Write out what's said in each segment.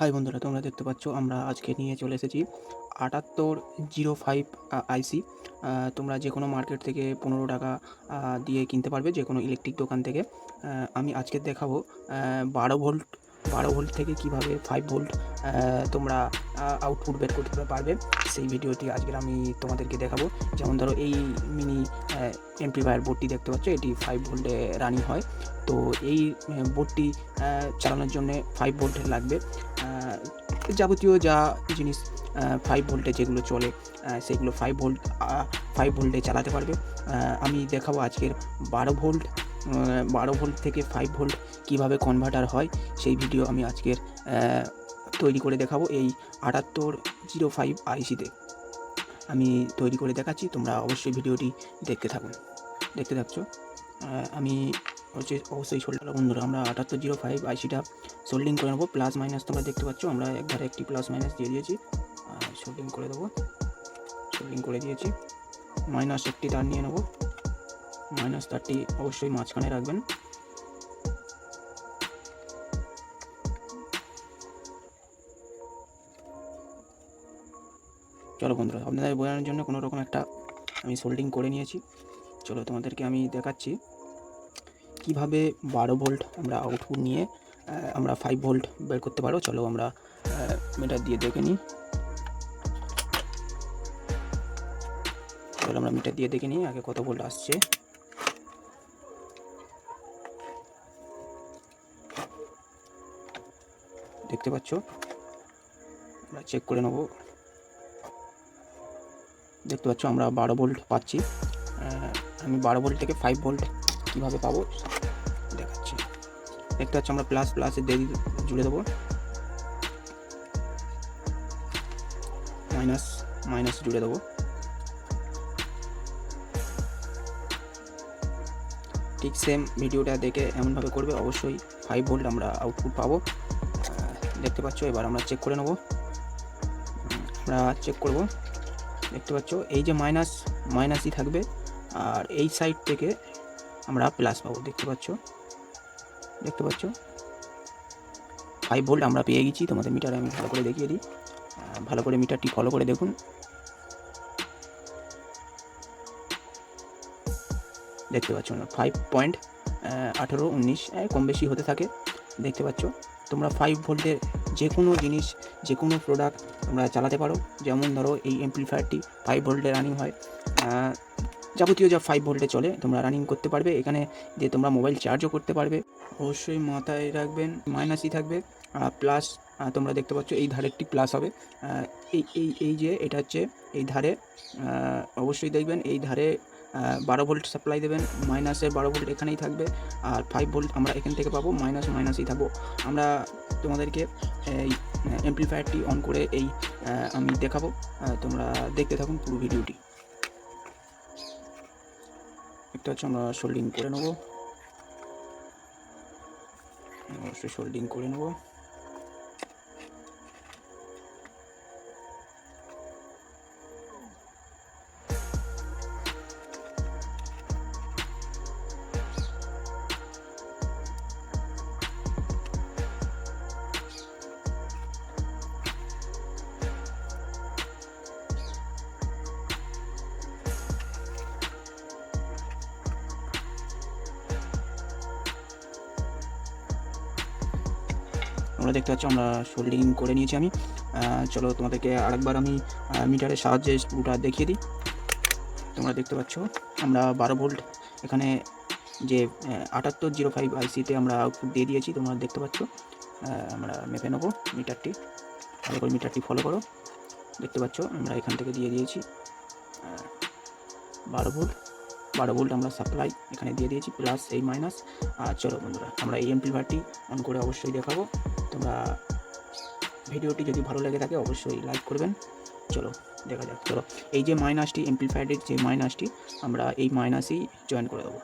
High বন্ধুরা, তোমরা দেখতে পাচ্ছ আমরা আজকে নিয়ে চলে এসেছি 7805 আইসি। তোমরা যে কোনো মার্কেট থেকে 15 টাকা দিয়ে কিনতে পারবে, যে কোনো ইলেকট্রিক দোকান থেকে। আমি আজকে দেখাবো 12 ভোল্ট 12 ভোল্ট থেকে কিভাবে 5 ভোল্ট তোমরা আউটপুট বের করতে পারবে, সেই ভিডিওটি আজকের আমি তোমাদেরকে দেখাবো। যেমন ধরো এই মিনি এমপ্লিফায়ার বোর্ডটি দেখতে পাচ্ছ, এটি 5 ভোল্টে রানিং হয়। তো এই বোর্ডটি চালানোর জন্যে 5 ভোল্ট লাগবে। যাবতীয় যা জিনিস 5 ভোল্টে যেগুলো চলে সেগুলো 5 ভোল্টে চালাতে পারবে। আমি দেখাবো আজকের 12 ভোল্ট 12 ভোল্ট থেকে 5 ভোল্ট কীভাবে কনভার্টার হয়, সেই ভিডিও আমি আজকের তৈরি করে দেখাবো এই 7805 আইসিতে। আমি তৈরি করে দেখাচ্ছি, তোমরা অবশ্যই ভিডিওটি দেখতে থাকছো। আমি অবশ্যই সোল্ডার বন্ধুরা, আমরা 7805 আইসিটা সোল্ডিং করে নেবো। প্লাস মাইনাস তোমরা দেখতে পাচ্ছ, আমরা একবারে একটি প্লাস মাইনাস দিয়ে দিয়েছি, সোল্ডিং করে দেবো। সোল্ডিং করে দিয়েছি। মাইনাস একটি তার নিয়ে নেবো, মাইনাস তারটি অবশ্যই মাঝখানে রাখবেন। চলো বন্ধুরা, আপনাদের বোঝানোর জন্য কোনো রকম একটা আমি সোল্ডিং করে নিয়েছি। চলো তোমাদেরকে আমি দেখাচ্ছি কিভাবে 12 ভোল্ট আমরা আউটপুট নিয়ে আমরা 5 ভোল্ট বের করতে পারো। চলো আমরা মিটার দিয়ে দেখে নিই। চলো আমরা মিটার দিয়ে দেখে নিই আগে কত ভোল্ট আসছে। দেখতে পাচ্ছ, আমরা চেক করে নেব। দেখতে পাচ্ছ আমরা 12 ভোল্ট পাচ্ছি। আমি 12 ভোল্ট থেকে 5 ভোল্ট কীভাবে পাবো দেখাচ্ছি। দেখতে পাচ্ছ আমরা প্লাসে জুড়ে দেবো, মাইনাস জুড়ে দেবো। ঠিক সেম ভিডিওটা দেখে এমনভাবে করবে, অবশ্যই 5 ভোল্ট আমরা আউটপুট পাবো। দেখতে পাচ্ছ, এবার আমরা চেক করে নেব। আমরা চেক করব। দেখতে পাচ্ছ এই যে মাইনাসই থাকবে, আর এই সাইড থেকে আমরা প্লাস পাবো। দেখতে পাচ্ছ 5 ভোল্ট আমরা পেয়ে গেছি। তোমাদের মিটারে আমি ভালো করে দেখিয়ে দিই, ভালো করে মিটারটি ফলো করে দেখুন। দেখতে পাচ্ছ না 5.18-19 কম বেশি হতে থাকে। দেখতে পাচ্ছ তোমরা 5 ভোল্টের যে কোনো জিনিস, যে কোনো প্রোডাক্ট তোমরা চালাতে পারো। যেমন ধরো এই এমপ্লিফায়ারটি 5 ভোল্টে রানিং হয়, যাবতীয় যা 5 ভোল্টে চলে তোমরা রানিং করতে পারবে। এখানে যে তোমরা মোবাইল চার্জও করতে পারবে। অবশ্যই মাথায় রাখবেন মাইনাসই থাকবে, প্লাস তোমরা দেখতে পাচ্ছ এই ধারেরটি প্লাস হবে। এই যে এটা হচ্ছে এই ধারে, অবশ্যই দেখবেন এই ধারে 12 ভোল্ট সাপ্লাই দেবেন, মাইনাসের 12 ভোল্ট এখানেই থাকবে, আর 5 ভোল্ট আমরা এখান থেকে পাবো। মাইনাসই থাকবো। আমরা তোমাদেরকে এই এমপ্লিফায়ারটি অন করে এই আমি দেখাবো, তোমরা দেখতে থাকুন পুরো ভিডিওটি। একটা হচ্ছে আমরা সোল্ডিং করে নেবো, অবশ্যই সোল্ডিং করে নেবো। তোমরা দেখতে পাচ্ছ আমরা সোল্ডিং করে নিয়েছি আমি। চলো তোমাদেরকে আরেকবার আমি মিটারের সাহায্যে স্ক্রুটা দেখিয়ে দিই। তোমরা দেখতে পাচ্ছ আমরা 12 ভোল্ট এখানে যে 7805 আইসিতে আমরা আউটপুট দিয়ে দিয়েছি। তোমরা দেখতে পাচ্ছ, আমরা মেপে নেবো মিটারটি, ভালো করে মিটারটি ফলো করো। দেখতে পাচ্ছ আমরা এখান থেকে দিয়ে দিয়েছি 12 ভোল্ট আমরা সাপ্লাই এখানে দিয়ে দিয়েছি, প্লাস এই মাইনাস। আর চলো বন্ধুরা, আমরা এই এমপ্লিফায়ারটি অন করে অবশ্যই দেখাবো। তোমরা ভিডিওটি যদি ভালো লেগে থাকে অবশ্যই লাইক করবেন। চলো দেখা যাক। চলো এই যে মাইনাসটি, এমপ্লিফায়ারের যে মাইনাসটি, আমরা এই মাইনাসই জয়েন করে দেবো।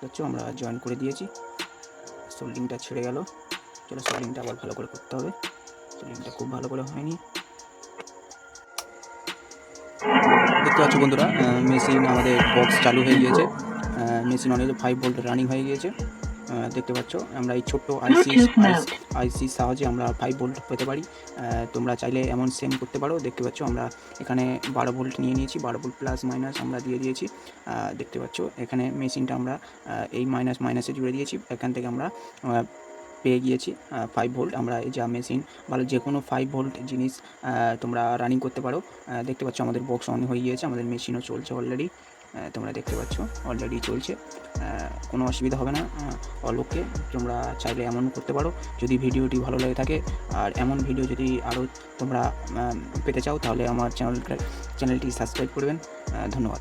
দেখছো আমরা জয়েন করে দিয়েছি। সোল্ডিংটা ছেড়ে গেল। চলো সোল্ডিংটা আবার ভালো করে করতে হবে, সোল্ডিংটা খুব ভালো করে হয়নি। দেখতে পাচ্ছ বন্ধুরা, মেশিন আমাদের বক্স চালু হয়ে গিয়েছে। মেশিন অনেক 5 ভোল্ট রানিং হয়ে গিয়েছে। দেখতে পাচ্ছ আমরা এই ছোট্ট আইসির সাহায্যে আমরা 5 ভোল্ট পেতে পারি। তোমরা চাইলে এমন সেম করতে পারো। দেখতে পাচ্ছ আমরা এখানে 12 ভোল্ট নিয়ে নিয়েছি, 12 ভোল্ট প্লাস মাইনাস আমরা দিয়ে দিয়েছি। দেখতে পাচ্ছ এখানে মেশিনটা আমরা এই মাইনাসে জুড়ে দিয়েছি। এখান থেকে আমরা পেয়ে গিয়েছি 5 ভোল্ট। আমরা এই যা মেশিন ভালো যে কোনো 5 ভোল্ট জিনিস তোমরা রানিং করতে পারো। দেখতে পাচ্ছ আমাদের বক্স অন হয়ে গিয়েছে, আমাদের মেশিনও চলছে অলরেডি। তোমরা দেখতে পাচ্ছ অলরেডি চলছে, কোনো অসুবিধা হবে না। অলোককে তোমরা চাইলে এমন করতে পারো যদি ভিডিওটি ভালো লাগে থাকে। আর এমন ভিডিও যদি আরও তোমরা পেতে চাও তাহলে আমার চ্যানেলটি সাবস্ক্রাইব করবেন। ধন্যবাদ।